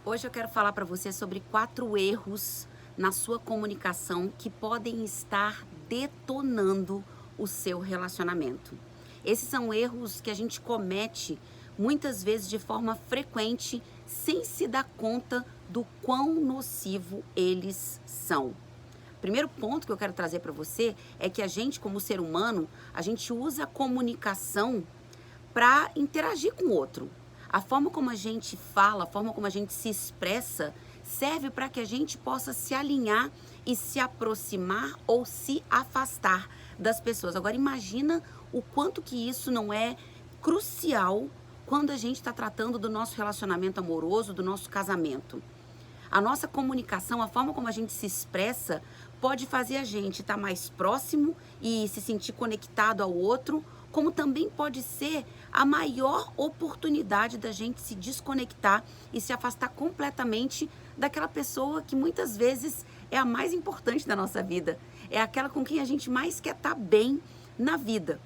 Hoje eu quero falar para você sobre 4 erros na sua comunicação que podem estar detonando o seu relacionamento. Esses são erros que a gente comete muitas vezes de forma frequente, sem se dar conta do quão nocivo eles são. Primeiro ponto que eu quero trazer para você é que a gente, como ser humano, a gente usa a comunicação para interagir com o outro. A forma como a gente fala, a forma como a gente se expressa, serve para que a gente possa se alinhar e se aproximar ou se afastar das pessoas. Agora imagina o quanto que isso não é crucial quando a gente está tratando do nosso relacionamento amoroso, do nosso casamento. A nossa comunicação, a forma como a gente se expressa, pode fazer a gente estar mais próximo e se sentir conectado ao outro, como também pode ser a maior oportunidade da gente se desconectar e se afastar completamente daquela pessoa que muitas vezes é a mais importante da nossa vida. É aquela com quem a gente mais quer estar bem na vida.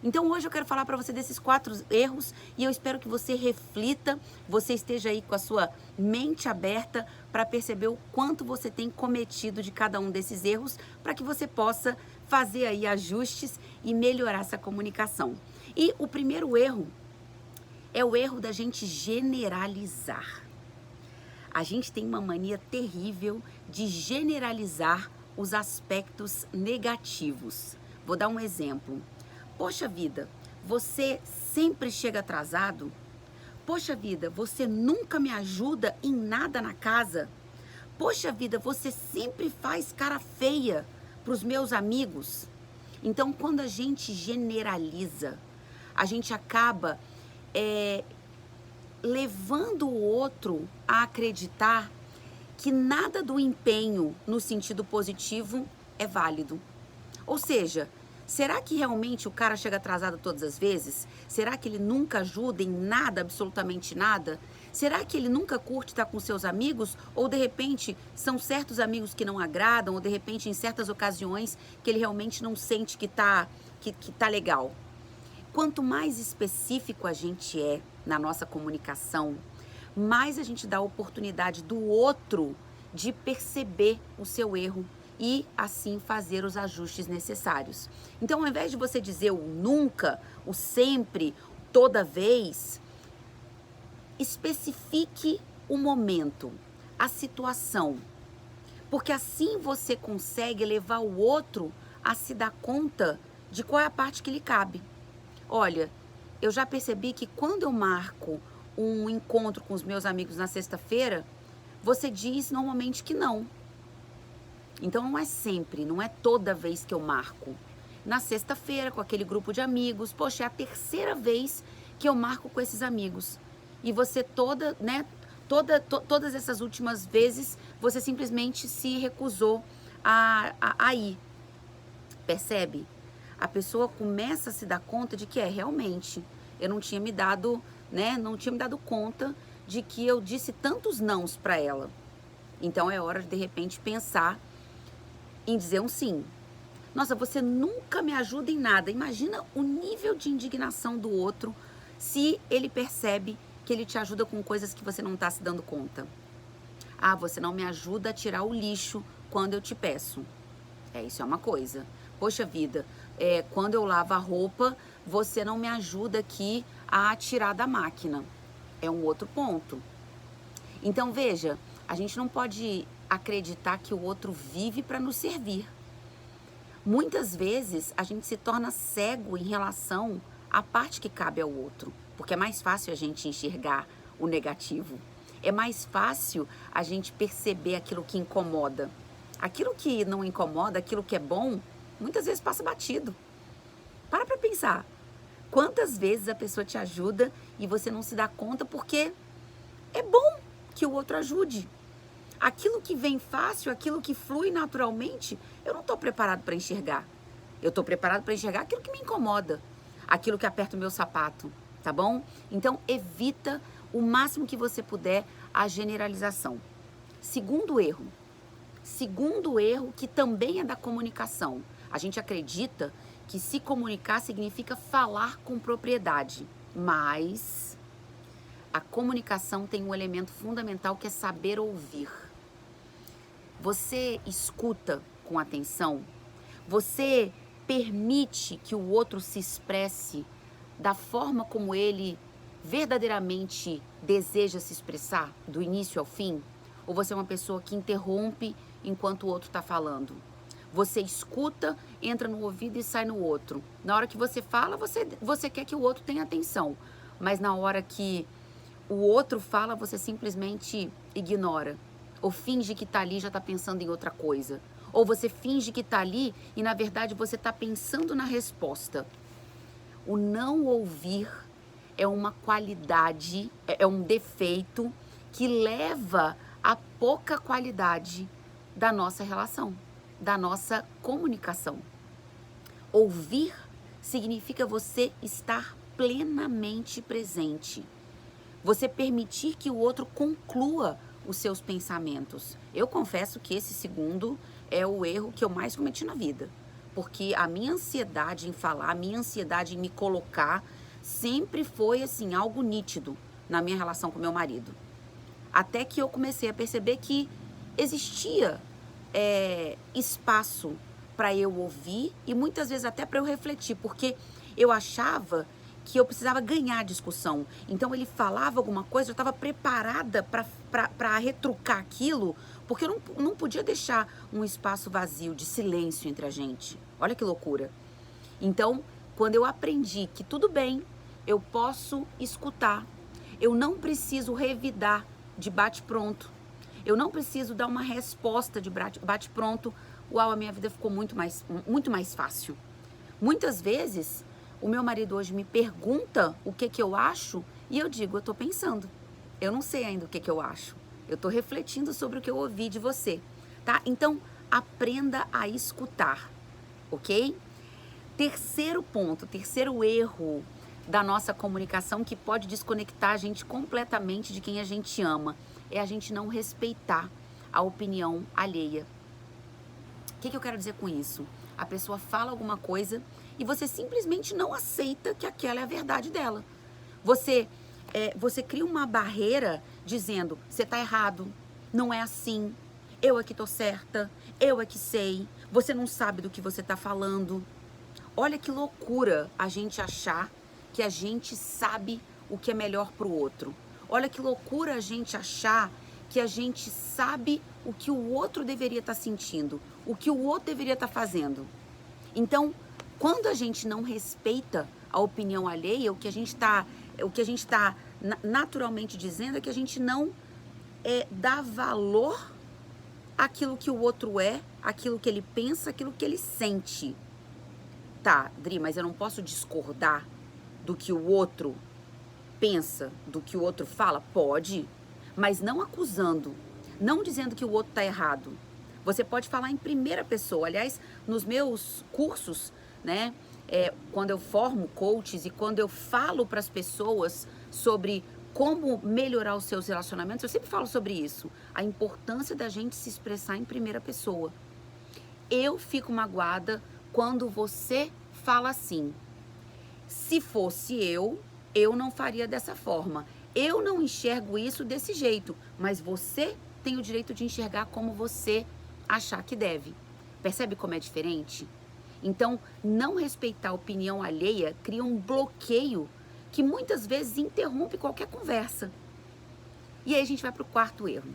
Então hoje eu quero falar para você desses 4 erros e eu espero que você reflita, você esteja aí com a sua mente aberta para perceber o quanto você tem cometido de cada um desses erros, para que você possa fazer aí ajustes e melhorar essa comunicação. E o primeiro erro é o erro da gente generalizar. A gente tem uma mania terrível de generalizar os aspectos negativos. Vou dar um exemplo. Poxa vida, você sempre chega atrasado? Poxa vida, você nunca me ajuda em nada na casa? Poxa vida, você sempre faz cara feia para os meus amigos? Então, quando a gente generaliza, a gente acaba levando o outro a acreditar que nada do empenho no sentido positivo é válido. Ou seja, será que realmente o cara chega atrasado todas as vezes? Será que ele nunca ajuda em nada, absolutamente nada? Será que ele nunca curte estar com seus amigos? Ou de repente são certos amigos que não agradam? Ou de repente em certas ocasiões que ele realmente não sente que tá legal? Quanto mais específico a gente é na nossa comunicação, mais a gente dá a oportunidade do outro de perceber o seu erro e assim fazer os ajustes necessários. Então, ao invés de você dizer o nunca, o sempre, toda vez, especifique o momento, a situação, porque assim você consegue levar o outro a se dar conta de qual é a parte que lhe cabe. Olha, eu já percebi que quando eu marco um encontro com os meus amigos na sexta-feira, você diz normalmente que não. Então não é sempre, não é toda vez que eu marco. Na sexta-feira, com aquele grupo de amigos, poxa, é a terceira vez que eu marco com esses amigos. E você todas essas últimas vezes, você simplesmente se recusou a ir. Percebe? A pessoa começa a se dar conta de que realmente, eu não tinha me dado, não tinha me dado conta de que eu disse tantos nãos para ela. Então é hora de repente pensar em dizer um sim. Nossa, você nunca me ajuda em nada. Imagina o nível de indignação do outro se ele percebe que ele te ajuda com coisas que você não está se dando conta. Ah, você não me ajuda a tirar o lixo quando eu te peço. Isso é uma coisa. Poxa vida, quando eu lavo a roupa, você não me ajuda aqui a tirar da máquina. É um outro ponto. Então, veja, a gente não pode acreditar que o outro vive para nos servir. Muitas vezes a gente se torna cego em relação à parte que cabe ao outro, porque é mais fácil a gente enxergar o negativo. É mais fácil a gente perceber aquilo que incomoda. Aquilo que não incomoda, aquilo que é bom, muitas vezes passa batido. Para pensar. Quantas vezes a pessoa te ajuda e você não se dá conta porque é bom que o outro ajude. Aquilo que vem fácil, aquilo que flui naturalmente, eu não estou preparado para enxergar. Eu estou preparado para enxergar aquilo que me incomoda, aquilo que aperta o meu sapato, tá bom? Então, evita o máximo que você puder a generalização. Segundo erro que também é da comunicação. A gente acredita que se comunicar significa falar com propriedade, mas A comunicação tem um elemento fundamental que é saber ouvir. Você escuta com atenção? Você permite que o outro se expresse da forma como ele verdadeiramente deseja se expressar, do início ao fim? Ou você é uma pessoa que interrompe enquanto o outro está falando? Você escuta, entra no ouvido e sai no outro. Na hora que você fala, você quer que o outro tenha atenção. Mas na hora que o outro fala, você simplesmente ignora. Ou finge que está ali e já está pensando em outra coisa. Ou você finge que está ali e, na verdade, você está pensando na resposta. O não ouvir é uma qualidade, é um defeito que leva a pouca qualidade da nossa relação, da nossa comunicação. Ouvir significa você estar plenamente presente. Você permitir que o outro conclua os seus pensamentos. Eu confesso que esse segundo é o erro que eu mais cometi na vida. Porque a minha ansiedade em falar, a minha ansiedade em me colocar, sempre foi assim, algo nítido na minha relação com meu marido. Até que eu comecei a perceber que existia espaço para eu ouvir e muitas vezes até para eu refletir, porque eu achava que eu precisava ganhar a discussão. Então ele falava alguma coisa, eu estava preparada para retrucar aquilo, porque eu não podia deixar um espaço vazio de silêncio entre a gente. Olha que loucura. Então, quando eu aprendi que tudo bem, eu posso escutar, eu não preciso revidar de bate-pronto, eu não preciso dar uma resposta de bate-pronto, uau, a minha vida ficou muito mais fácil. Muitas vezes, o meu marido hoje me pergunta o que eu acho e eu digo, eu tô pensando. Eu não sei ainda o que eu acho. Eu tô refletindo sobre o que eu ouvi de você, tá? Então, aprenda a escutar, ok? Terceiro ponto, terceiro erro da nossa comunicação que pode desconectar a gente completamente de quem a gente ama é a gente não respeitar a opinião alheia. O que eu quero dizer com isso? A pessoa fala alguma coisa e você simplesmente não aceita que aquela é a verdade dela. Você cria uma barreira dizendo, você está errado, não é assim, eu é que tô certa, eu é que sei, você não sabe do que você está falando. Olha que loucura a gente achar que a gente sabe o que é melhor para o outro. Olha que loucura a gente achar que a gente sabe o que o outro deveria estar sentindo, o que o outro deveria estar fazendo. Então, quando a gente não respeita a opinião alheia, o que a gente está naturalmente dizendo é que a gente não dá valor àquilo que o outro é, àquilo que ele pensa, àquilo que ele sente. Tá, Dri, mas eu não posso discordar do que o outro pensa, do que o outro fala? Pode, mas não acusando, não dizendo que o outro está errado. Você pode falar em primeira pessoa. Aliás, nos meus cursos, né, quando eu formo coaches e quando eu falo para as pessoas sobre como melhorar os seus relacionamentos, eu sempre falo sobre isso. A importância da gente se expressar em primeira pessoa. Eu fico magoada quando você fala assim. Se fosse eu não faria dessa forma. Eu não enxergo isso desse jeito, mas você tem o direito de enxergar como você achar que deve. Percebe como é diferente? Então, não respeitar a opinião alheia cria um bloqueio que muitas vezes interrompe qualquer conversa. E aí a gente vai para o quarto erro.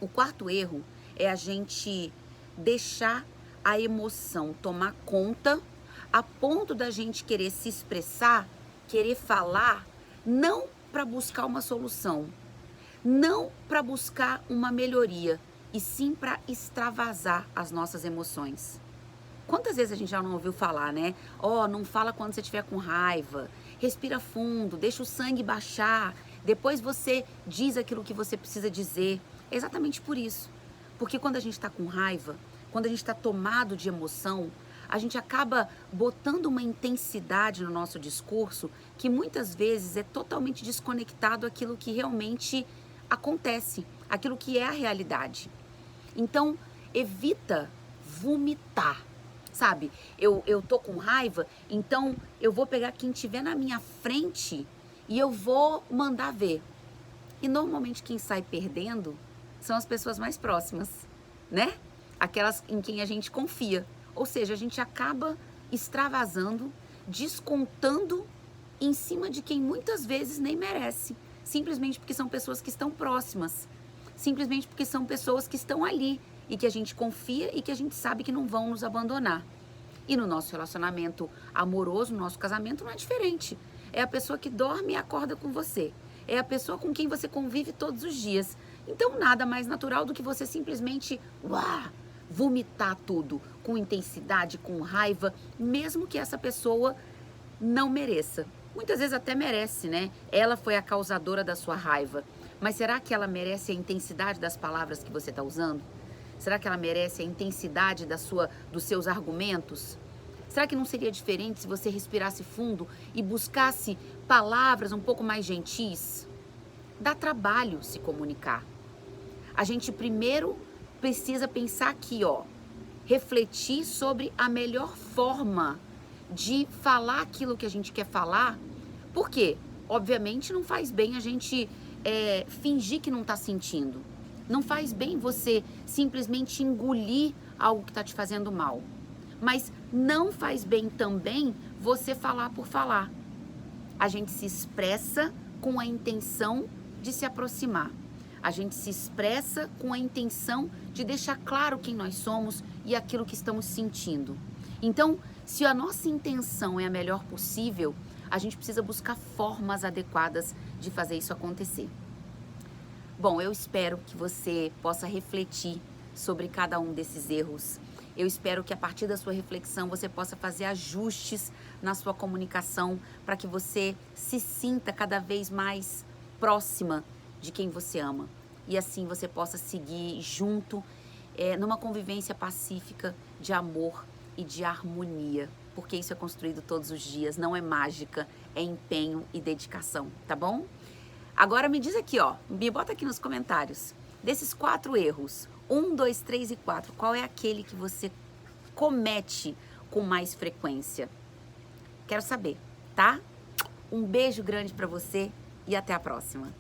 O quarto erro é a gente deixar a emoção tomar conta a ponto da gente querer se expressar, querer falar, não para buscar uma solução, não para buscar uma melhoria, e sim para extravasar as nossas emoções. Quantas vezes a gente já não ouviu falar, né? Não fala quando você estiver com raiva, respira fundo, deixa o sangue baixar, depois você diz aquilo que você precisa dizer. É exatamente por isso. Porque quando a gente está com raiva, quando a gente está tomado de emoção, a gente acaba botando uma intensidade no nosso discurso que muitas vezes é totalmente desconectado daquilo que realmente acontece, aquilo que é a realidade. Então, evita vomitar, sabe? Eu tô com raiva, então eu vou pegar quem estiver na minha frente e eu vou mandar ver. E normalmente quem sai perdendo são as pessoas mais próximas, né? Aquelas em quem a gente confia. Ou seja, a gente acaba extravasando, descontando em cima de quem muitas vezes nem merece. Simplesmente porque são pessoas que estão próximas. Simplesmente porque são pessoas que estão ali e que a gente confia e que a gente sabe que não vão nos abandonar. E no nosso relacionamento amoroso, no nosso casamento, não é diferente. É a pessoa que dorme e acorda com você. É a pessoa com quem você convive todos os dias. Então, nada mais natural do que você simplesmente vomitar tudo com intensidade, com raiva, mesmo que essa pessoa não mereça. Muitas vezes até merece, né? Ela foi a causadora da sua raiva. Mas será que ela merece a intensidade das palavras que você está usando? Será que ela merece a intensidade dos seus argumentos? Será que não seria diferente se você respirasse fundo e buscasse palavras um pouco mais gentis? Dá trabalho se comunicar. A gente primeiro precisa pensar aqui, refletir sobre a melhor forma de falar aquilo que a gente quer falar. Por quê? Obviamente não faz bem a gente fingir que não está sentindo. Não faz bem você simplesmente engolir algo que está te fazendo mal. Mas não faz bem também você falar por falar. A gente se expressa com a intenção de se aproximar. A gente se expressa com a intenção de deixar claro quem nós somos e aquilo que estamos sentindo. Então, se a nossa intenção é a melhor possível, a gente precisa buscar formas adequadas de fazer isso acontecer. Bom, eu espero que você possa refletir sobre cada um desses erros. Eu espero que a partir da sua reflexão você possa fazer ajustes na sua comunicação para que você se sinta cada vez mais próxima de quem você ama. E assim você possa seguir junto numa convivência pacífica de amor e de harmonia. Porque isso é construído todos os dias, não é mágica, é empenho e dedicação, tá bom? Agora me diz aqui, me bota aqui nos comentários, desses 4 erros, 1, 2, 3 e 4, qual é aquele que você comete com mais frequência? Quero saber, tá? Um beijo grande pra você e até a próxima.